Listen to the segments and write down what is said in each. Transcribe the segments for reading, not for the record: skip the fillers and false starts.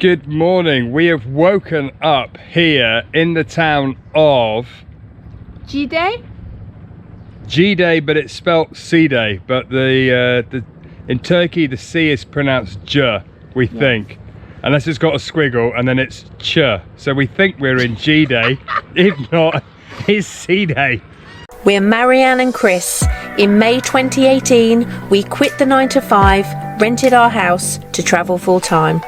Good morning. We have woken up here in the town of Gide? Gide, but it's spelt Side. But in Turkey the C is pronounced J, we think, unless it's got a squiggle, and then it's Ch. So we think we're in Gide. If not, it's Side. We're Marianne and Chris. In May 2018, we quit the 9 to 5, rented our house to travel full time.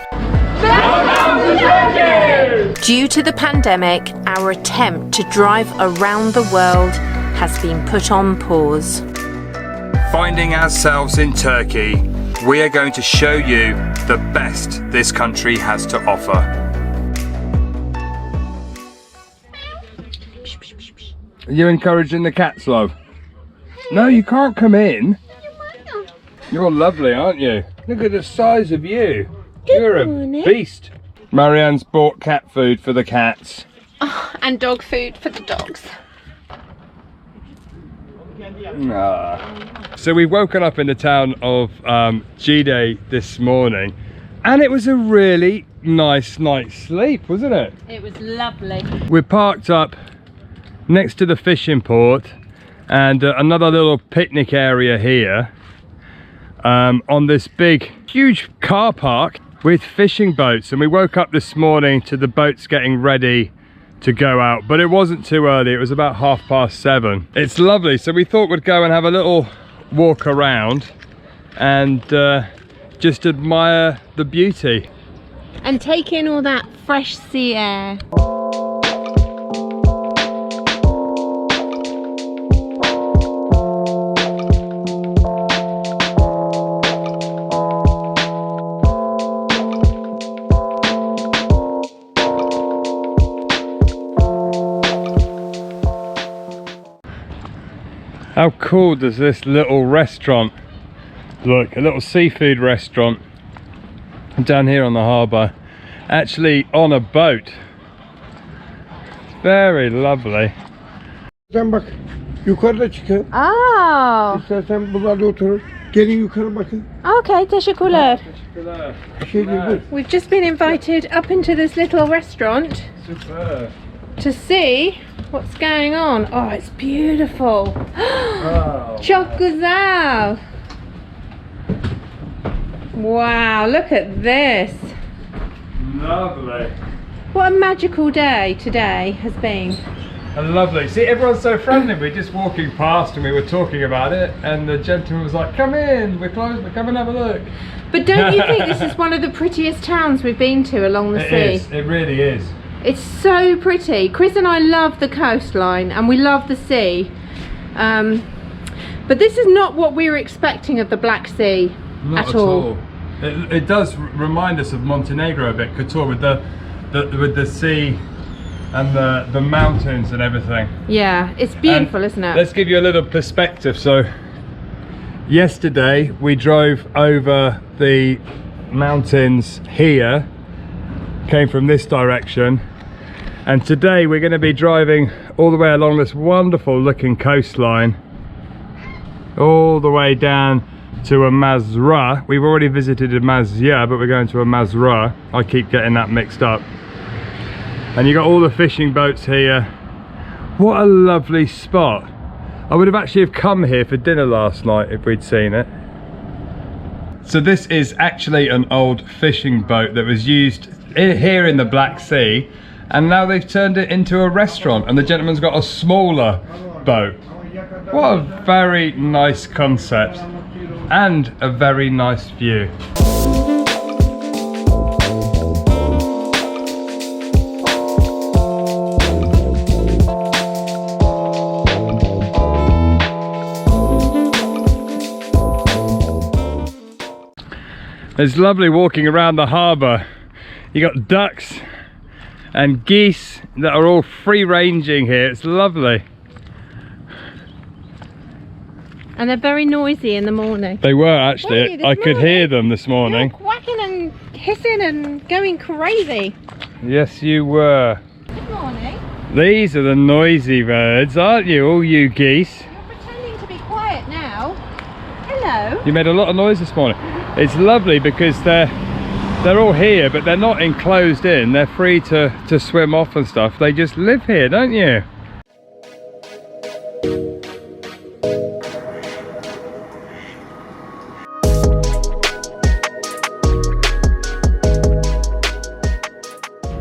Due to the pandemic, our attempt to drive around the world has been put on pause. Finding ourselves in Turkey, we are going to show you the best this country has to offer. Are you encouraging the cats, love? No, you can't come in. You're lovely, aren't you? Look at the size of you. You're a beast. Marianne's bought cat food for the cats. Oh, and dog food for the dogs. So we've woken up in the town of Gide this morning, and it was a really nice night's sleep, wasn't it? It was lovely. We're parked up next to the fishing port and another little picnic area here on this big, huge car park with fishing boats. And we woke up this morning to the boats getting ready to go out, but it wasn't too early. It was about 7:30. It's lovely, so we thought we'd go and have a little walk around and just admire the beauty and take in all that fresh sea air. How cool does this little restaurant look? A little seafood restaurant down here on the harbour, actually on a boat. Very lovely. Sen bak yukarıda çıkın. Oh, İstersen buralarda oturur. Gelin yukarı bakın. okay, teşekkürler. Bir şey değil, buyur. We've just been invited up into this little restaurant Superb. to see what's going on. Oh, it's beautiful. Oh, Çok güzel. Wow, look at this. lovely. What a magical day today has been. And lovely. See, everyone's so friendly. We're just walking past and we were talking about it, and the gentleman was like, come in, we're closed, but come and have a look. But don't you think this is one of the prettiest towns we've been to along the sea? It is, it really is. It's so pretty. Chris and I love the coastline and we love the sea. But this is not what we were expecting of the Black Sea. Not at all. It does remind us of Montenegro a bit, Kotor, with the sea and the mountains and everything. Yeah, it's beautiful, And isn't it? Let's give you a little perspective. So yesterday we drove over the mountains here, came from this direction, and today we're going to be driving all the way along this wonderful looking coastline all the way down to Amasra. We've already visited Amasya, but we're going to Amasra. I keep getting that mixed up. And you got all the fishing boats here. What a lovely spot. I would have actually come here for dinner last night if we'd seen it. So this is actually an old fishing boat that was used here in the Black Sea, and now they've turned it into a restaurant, and the gentleman's got a smaller boat. What a very nice concept and a very nice view. It's lovely walking around the harbour. You got ducks and geese that are all free ranging here. It's lovely. And they're very noisy in the morning. They were actually. Weren't you this I could morning? hear them this morning. They were quacking and hissing and going crazy. Yes, you were. Good morning. These are the noisy birds, aren't you? All you geese. You're pretending to be quiet now. Hello. You made a lot of noise this morning. It's lovely because they're they're all here, but they're not enclosed in. They're free to swim off and stuff. They just live here, don't you?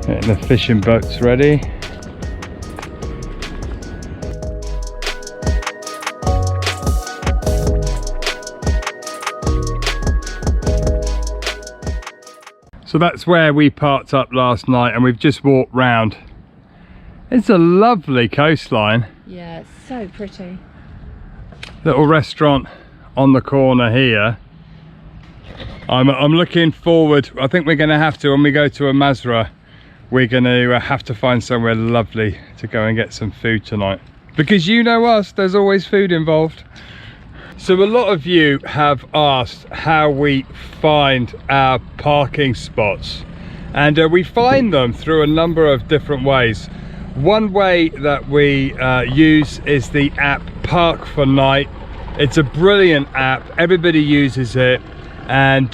Getting the fishing boats ready. So that's where we parked up last night, and we've just walked round. It's a lovely coastline. Yeah, it's so pretty. Little restaurant on the corner here. I'm looking forward. I think we're going to have to, when we go to Amasra, we're going to have to find somewhere lovely to go and get some food tonight. Because you know us, there's always food involved. So a lot of you have asked how we find our parking spots, and we find them through a number of different ways. One way that we use is the app Park for Night. It's a brilliant app, everybody uses it, and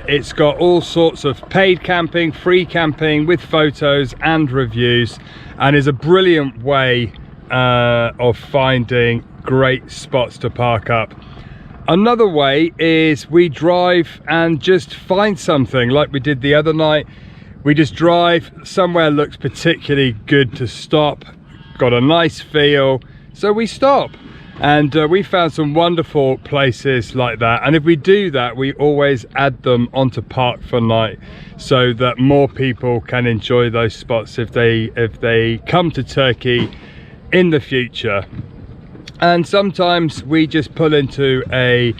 it's got all sorts of paid camping, free camping with photos and reviews, and is a brilliant way of finding great spots to park up. Another way is we drive and just find something, like we did the other night. We just drive, somewhere looks particularly good to stop, got a nice feel, so we stop. And we found some wonderful places like that, and if we do that, we always add them onto Park for Night so that more people can enjoy those spots if they come to Turkey in the future. And sometimes we just pull into a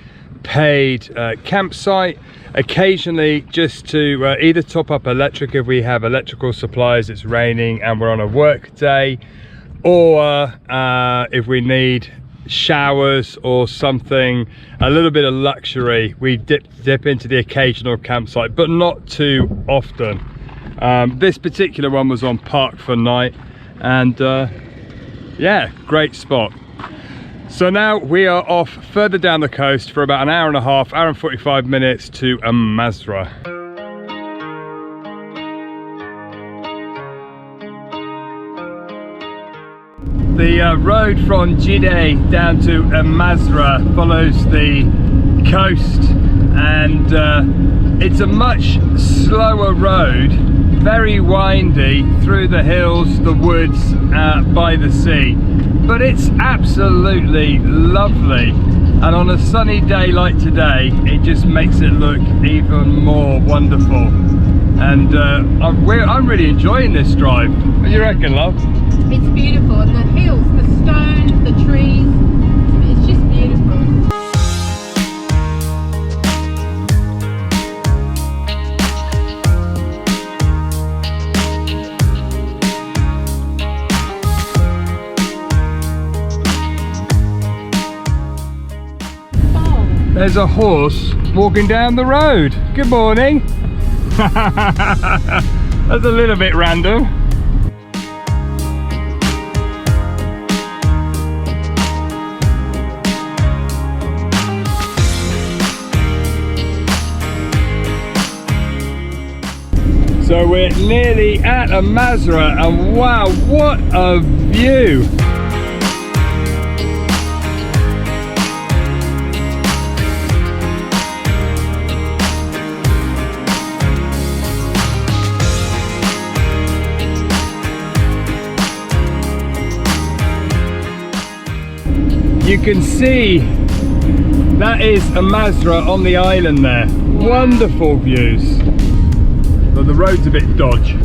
paid campsite, occasionally just to either top up electric if we have electrical supplies, it's raining and we're on a work day, or if we need showers or something, a little bit of luxury, we dip into the occasional campsite, but not too often. This particular one was on Park for Night, and yeah, great spot. So now we are off further down the coast for about an hour and a half, hour and 45 minutes to Amasra. The road from Jide down to Amasra follows the coast, and it's a much slower road, very windy through the hills, the woods, by the sea. But it's absolutely lovely, and on a sunny day like today, it just makes it look even more wonderful. And I'm really enjoying this drive. What do you reckon, love? It's beautiful, and the hills, the stones, the trees, it's just beautiful. There's a horse walking down the road. Good morning. That's a little bit random. So we're nearly at Amasra, and wow, what a view! You can see that is Amasra on the island there. Wow. Wonderful views. But the road's a bit dodgy.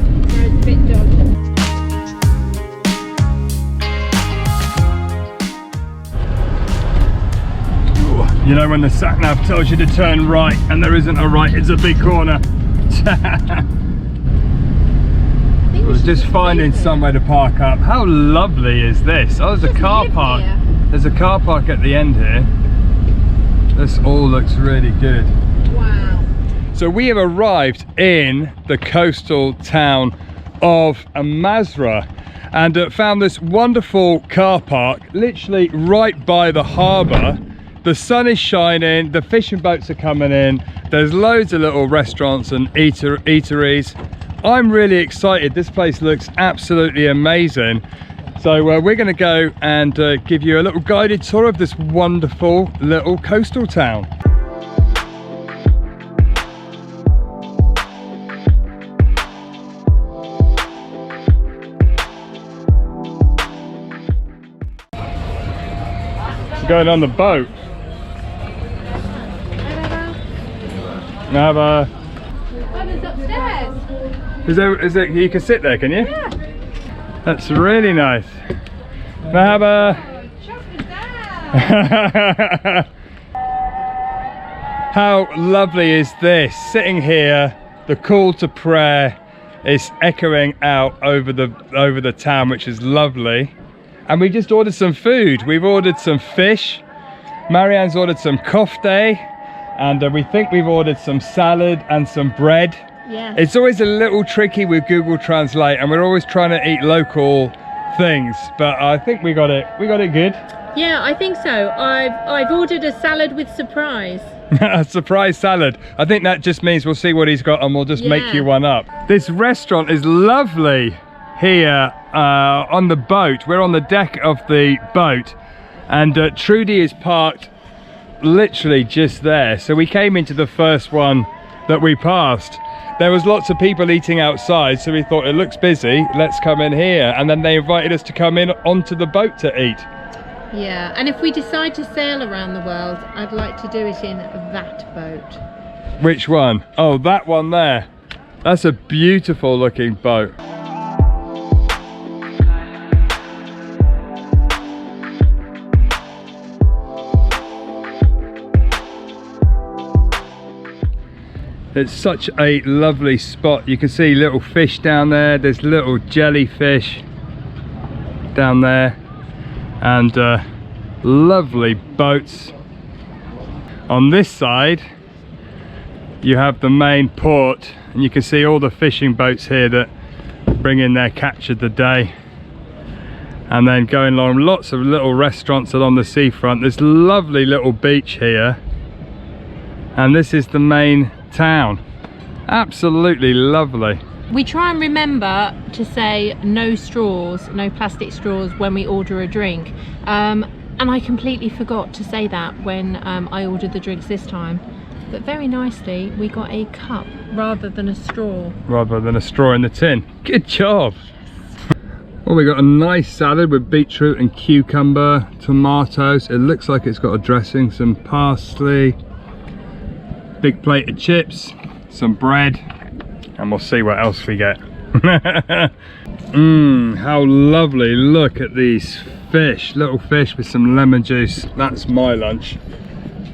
You know when the sat nav tells you to turn right and there isn't a right, it's a big corner. I was just finding somewhere to park up. How lovely is this? Oh, there's a car park. There's a car park at the end here. This all looks really good. Wow. So we have arrived in the coastal town of Amasra, and found this wonderful car park literally right by the harbour. The sun is shining, the fishing boats are coming in, there's loads of little restaurants and eateries. I'm really excited. This place looks absolutely amazing. So we're going to go and give you a little guided tour of this wonderful little coastal town. Going on the boat. Nava. Mother's upstairs. Is it? You can sit there, can you? Yeah. That's really nice. Nava. Chocolate down. How lovely is this? Sitting here, the call to prayer is echoing out over the town, which is lovely. And we just ordered some food. We've ordered some fish. Marianne's ordered some kofte, and we think we've ordered some salad and some bread. Yeah. It's always a little tricky with Google Translate, and we're always trying to eat local things, but I think we got it good. Yeah, I think so. I've ordered a salad with surprise. A surprise salad. I think that just means we'll see what he's got and we'll just make you one up. This restaurant is lovely here on the boat. We're on the deck of the boat, and Trudy is parked literally just there. So we came into the first one that we passed. There was lots of people eating outside, so we thought it looks busy, let's come in here. And then they invited us to come in onto the boat to eat. Yeah, and if we decide to sail around the world, I'd like to do it in that boat. Which one? Oh, that one there. That's a beautiful looking boat. It's such a lovely spot. You can see little fish down there. There's little jellyfish down there, and lovely boats. On this side you have the main port, and you can see all the fishing boats here that bring in their catch of the day. And then going along, lots of little restaurants along the seafront. There's lovely little beach here, and this is the main town. Absolutely lovely. We try and remember to say no straws, no plastic straws when we order a drink, and I completely forgot to say that when I ordered the drinks this time, but very nicely we got a cup rather than a straw. Rather than a straw in the tin. Good job. Well, we got a nice salad with beetroot and cucumber, tomatoes. It looks like it's got a dressing, some parsley, big plate of chips, some bread, and we'll see what else we get. How lovely. Look at these fish, little fish with some lemon juice. That's my lunch.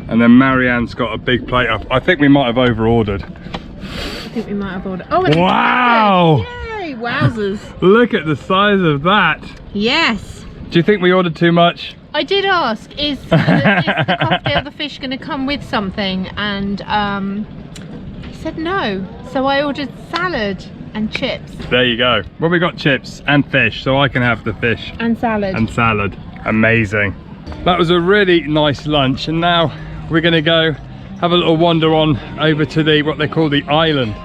And then Marianne's got a big plate of, I think we might have over ordered. I think we might have ordered. Oh, it's wow! Yay, wowzers. Look at the size of that. Yes. Do you think we ordered too much? I did ask, is the kofte or the fish going to come with something? And he said no. So I ordered salad and chips. There you go. Well, we got chips and fish, so I can have the fish. And salad. And salad. Amazing. That was a really nice lunch, and now we're going to go have a little wander on over to what they call the island.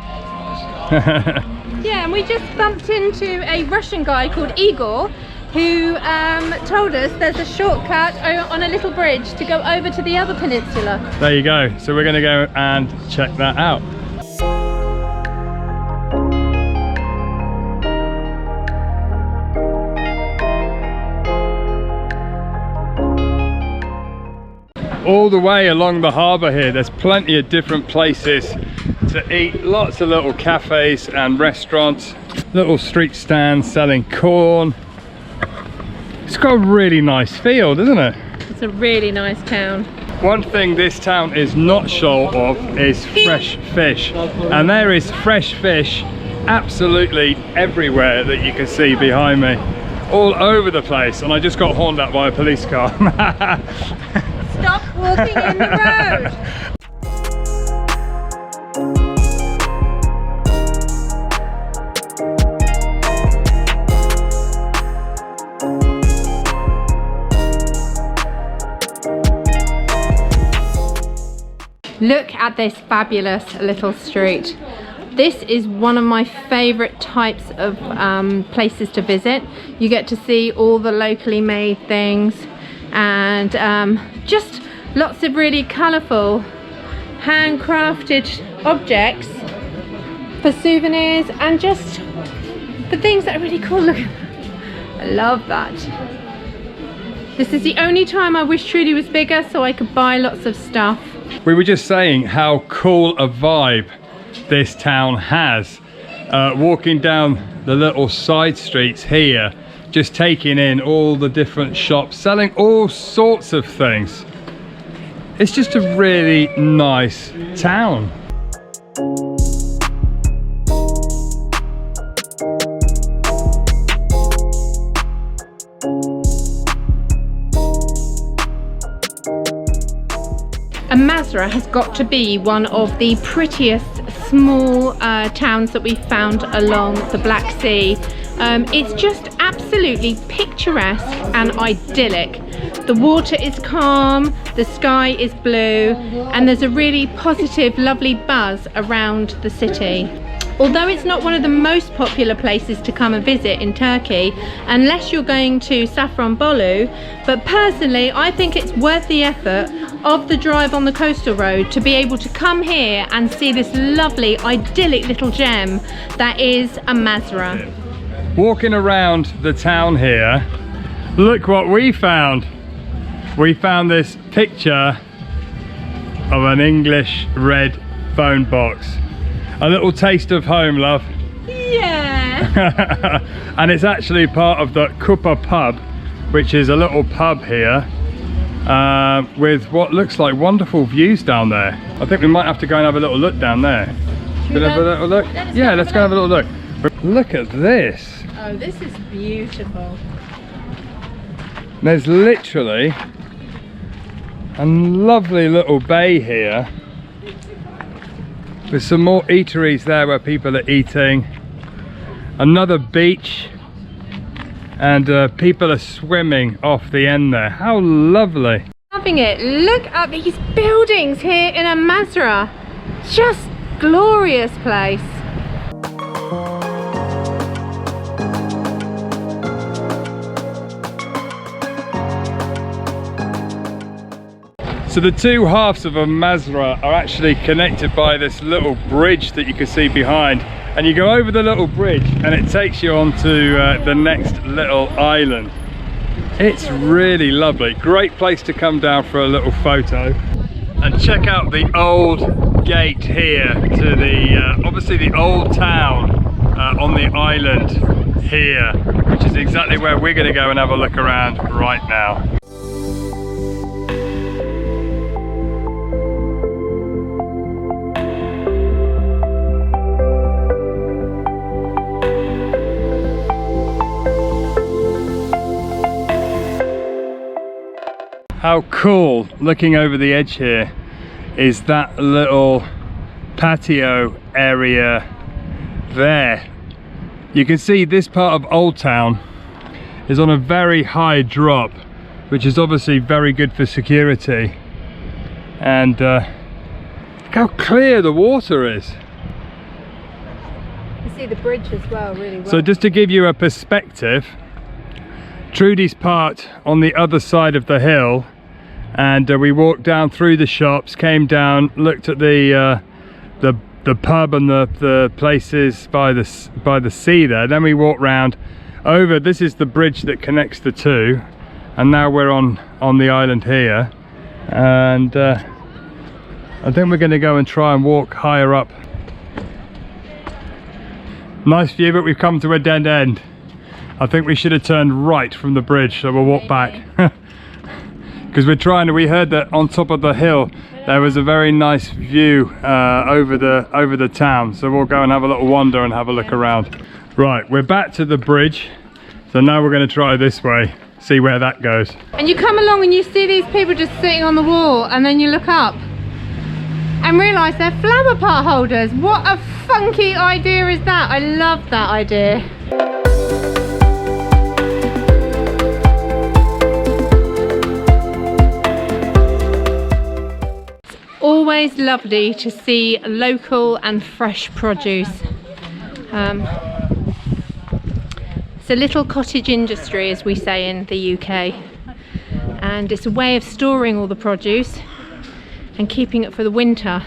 Yeah, and we just bumped into a Russian guy called Igor, who told us there's a shortcut on a little bridge to go over to the other peninsula. There you go. So we're going to go and check that out. All the way along the harbour here, there's plenty of different places to eat. Lots of little cafes and restaurants, little street stands selling corn. It's got a really nice feel, doesn't it? It's a really nice town. One thing this town is not short of is fresh fish, and there is fresh fish absolutely everywhere that you can see behind me, all over the place. And I just got horned at by a police car. Stop walking in the road. Look at this fabulous little street. This is one of my favorite types of places to visit. You get to see all the locally made things and just lots of really colorful handcrafted objects for souvenirs and just for things that are really cool. Look, I love that. This is the only time I wish Trudy was bigger so I could buy lots of stuff. We were just saying how cool a vibe this town has. Walking down the little side streets here, just taking in all the different shops selling all sorts of things. It's just a really nice town. And Masra has got to be one of the prettiest small towns that we've found along the Black Sea. It's just absolutely picturesque and idyllic. The water is calm, the sky is blue, and there's a really positive, lovely buzz around the city. Although it's not one of the most popular places to come and visit in Turkey, unless you're going to Safranbolu, but personally I think it's worth the effort of the drive on the coastal road to be able to come here and see this lovely, idyllic little gem that is Masra. Walking around the town here, look what we found. We found this picture of an English red phone box. A little taste of home, love. Yeah. And it's actually part of the Kupa pub, which is a little pub here with what looks like wonderful views down there. I think we might have to go and have a little look down there. Should we have a little look? Yeah, let's go have a little look. Look at this. Oh, this is beautiful. There's literally a lovely little bay here with some more eateries there where people are eating. Another beach, and people are swimming off the end there. How lovely. Loving it. Look at these buildings here in Masra. Just glorious place. So the two halves of Masra are actually connected by this little bridge that you can see behind, and you go over the little bridge and it takes you onto the next little island. It's really lovely. Great place to come down for a little photo. And check out the old gate here to the obviously the old town on the island here, which is exactly where we're going to go and have a look around right now. How cool, looking over the edge here, is that little patio area there. You can see this part of Old Town is on a very high drop, which is obviously very good for security. And look how clear the water is. You see the bridge as well, really well. So just to give you a perspective, Trudy's parked on the other side of the hill, and we walked down through the shops, came down, looked at the pub and the places by the sea there. Then we walked round over. This is the bridge that connects the two, and now we're on the island here. And I think we're going to go and try and walk higher up. Nice view, but we've come to a dead end. I think we should have turned right from the bridge, so we'll walk back. Because we heard that on top of the hill there was a very nice view over the town, so we'll go and have a little wander and have a look around. Right, we're back to the bridge, so now we're going to try this way, see where that goes. And you come along and you see these people just sitting on the wall, and then you look up and realise they're flower pot holders. What a funky idea is that? I love that idea. always lovely to see local and fresh produce. It's a little cottage industry, as we say in the UK, and it's a way of storing all the produce and keeping it for the winter.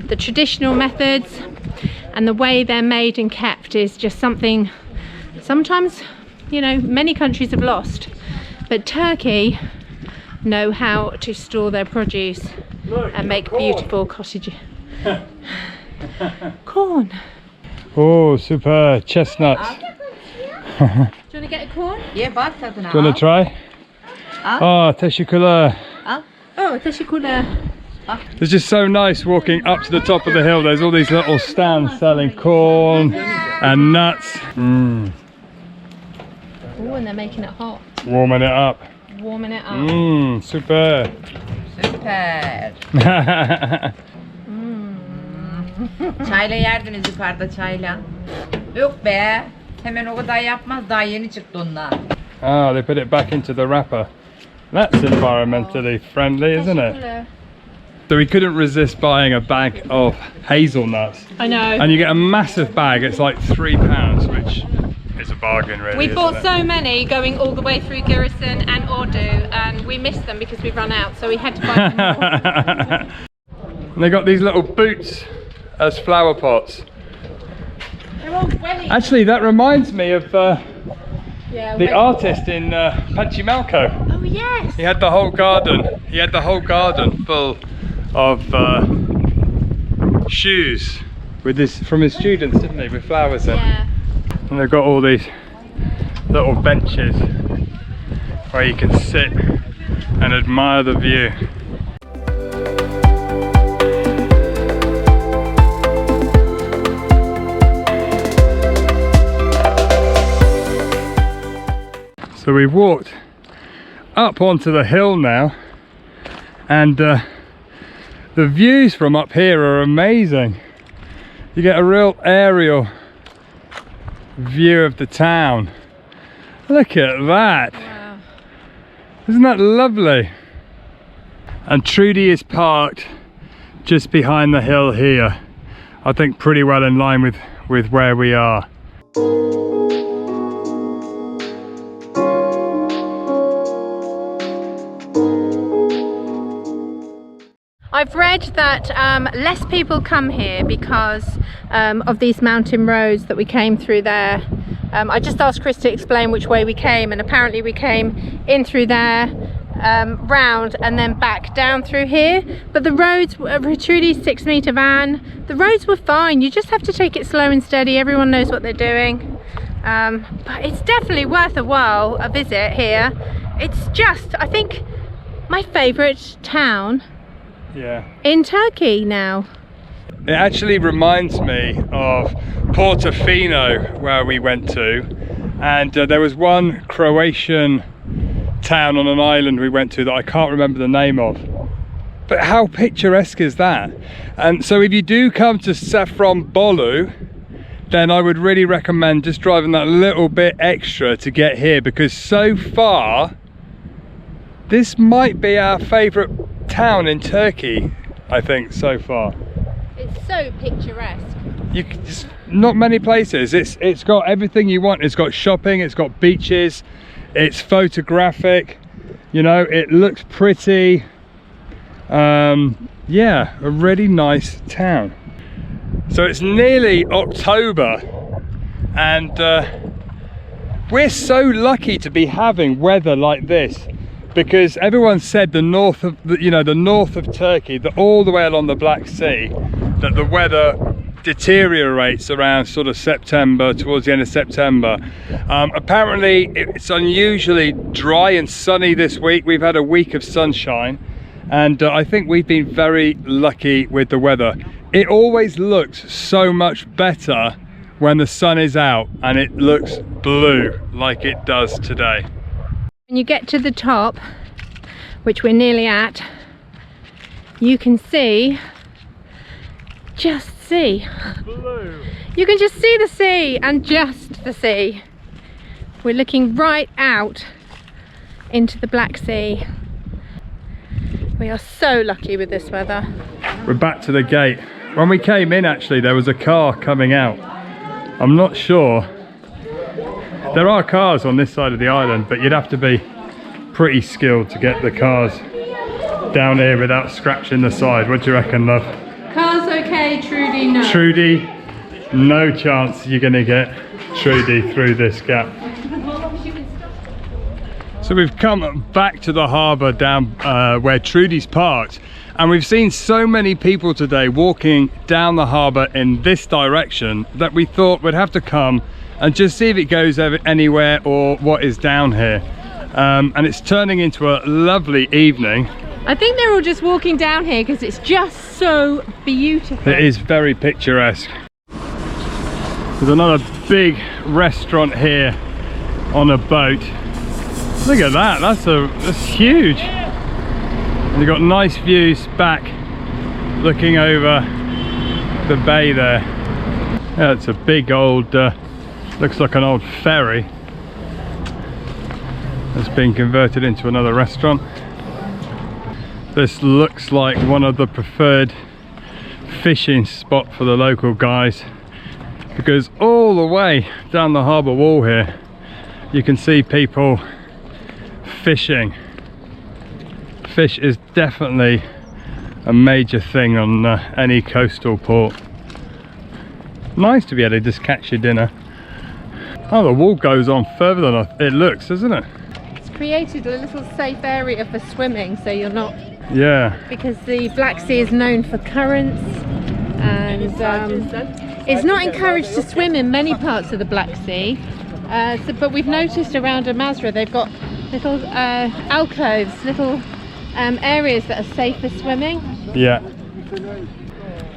The traditional methods and the way they're made and kept is just something sometimes, you know, many countries have lost, but Turkey know how to store their produce and make beautiful cottage corn. Oh, super chestnuts. Do you want to get a corn? Ye bak tadına. Do you want to try? Oh, teşekkürler. Oh, teşekkürler. It's just so nice walking up to the top of the hill. There's all these little stands selling corn and nuts. Oh, and they're making it hot. Warming it up. Warming it up. Super. Süper. Çayla yerdiniz yukarıda çayla. Yok be. Hemen o kadar yapmaz. Daha yeni çıktı onlar. Oh, they put it back into the wrapper. That's environmentally friendly, isn't it? So we couldn't resist buying a bag of hazelnuts. I know. And you get a massive bag. It's like £3, which is a bargain, really. We bought isn't so many going all the way through Giresun and Ordu, and we missed them because we run out, so we had to buy some more. And they got these little boots as flower pots. Actually, that reminds me of the artist in Panchimalco. Oh yes. He had the whole garden. He had the whole garden full of shoes with from his students, didn't he? With flowers in. Yeah. And they've got all these little benches where you can sit and admire the view. So we've walked up onto the hill now, and the views from up here are amazing. You get a real aerial view of the town. Look at that. Wow. Isn't that lovely? And Trudy is parked just behind the hill here. I think pretty well in line with where we are. I've read that less people come here because of these mountain roads that we came through there. I just asked Chris to explain which way we came, and apparently we came in through there, round and then back down through here. But the roads, Trudy's 6-meter van, the roads were fine. You just have to take it slow and steady. Everyone knows what they're doing. But it's definitely worth a while, a visit here. It's just, I think, my favourite town in Turkey now. It actually reminds me of Portofino, where we went to, and there was one Croatian town on an island we went to that I can't remember the name of. But how picturesque is that? And so if you do come to Safranbolu, then I would really recommend just driving that little bit extra to get here, because so far this might be our favourite town in Turkey, I think, so far. It's so picturesque. Not many places. It's got everything you want. It's got shopping, it's got beaches, it's photographic, you know, it looks pretty. Yeah, a really nice town. So it's nearly October, and we're so lucky to be having weather like this, because everyone said the north of Turkey, all the way along the Black Sea, that the weather deteriorates around sort of September, towards the end of September. Apparently it's unusually dry and sunny this week. We've had a week of sunshine, and I think we've been very lucky with the weather. It always looks so much better when the sun is out and it looks blue like it does today. When you get to the top, which we're nearly at, you can see, blue. You can just see the sea, and just the sea. We're looking right out into the Black Sea. We are so lucky with this weather. We're back to the gate. When we came in, actually, there was a car coming out. I'm not sure. There are cars on this side of the island, but you'd have to be pretty skilled to get the cars down here without scratching the side. What do you reckon, love? Car's okay, Trudy, no. Trudy, no chance you're gonna get Trudy through this gap. So we've come back to the harbour down where Trudy's parked, and we've seen so many people today walking down the harbour in this direction that we thought we'd have to come and just see if it goes anywhere or what is down here. And it's turning into a lovely evening. I think they're all just walking down here because it's just so beautiful. It is very picturesque. There's another big restaurant here on a boat. Look at that, that's huge. And you've got nice views back looking over the bay there. Yeah, it's a big old, looks like an old ferry that's been converted into another restaurant. This looks like one of the preferred fishing spot for the local guys, because all the way down the harbour wall here you can see people fishing. Fish is definitely a major thing on any coastal port. Nice to be able to just catch your dinner. Oh, the wall goes on further than it looks, isn't it? It's created a little safe area for swimming, so you're not... Yeah. Because the Black Sea is known for currents, and it's not encouraged to swim in many parts of the Black Sea. But we've noticed around Amasra they've got little alcoves, little areas that are safe for swimming. Yeah.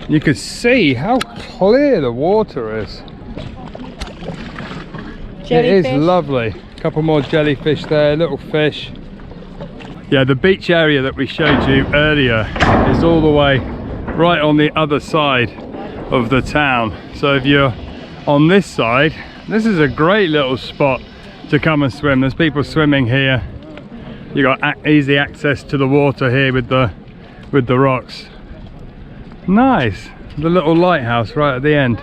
You could see how clear the water is. Jellyfish. It is lovely. A couple more jellyfish there, little fish. Yeah, the beach area that we showed you earlier is all the way right on the other side of the town. So if you're on this side, this is a great little spot to come and swim. There's people swimming here. You got easy access to the water here with the rocks. Nice. The little lighthouse right at the end.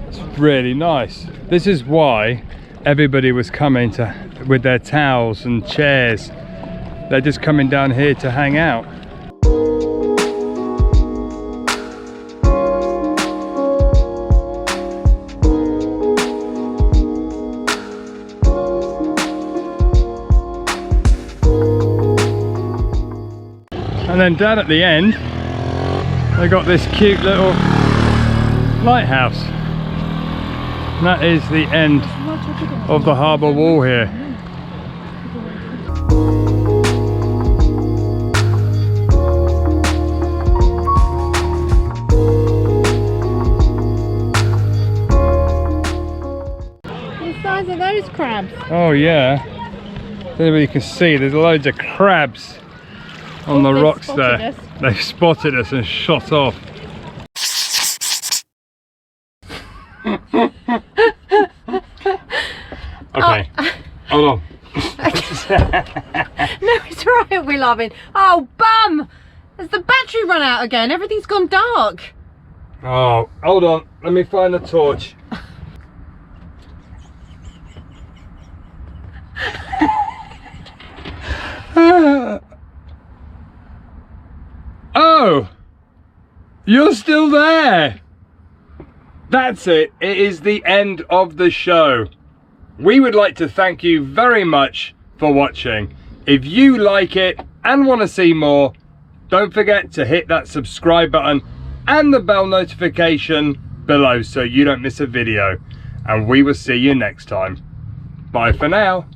It's really nice. This is why everybody was coming with their towels and chairs. They're just coming down here to hang out. And then down at the end, they got this cute little lighthouse. And that is the end of the harbour wall here. The size of those crabs. Oh yeah. Anybody can see there's loads of crabs on the rocks there. They've spotted us and shot off. Okay, hold on. No, it's right, we're laughing. Oh, bum! Has the battery run out again? Everything's gone dark. Oh, hold on. Let me find the torch. Oh! You're still there! That's it. It is the end of the show. We would like to thank you very much for watching. If you like it and want to see more, don't forget to hit that subscribe button and the bell notification below so you don't miss a video. And we will see you next time. Bye for now.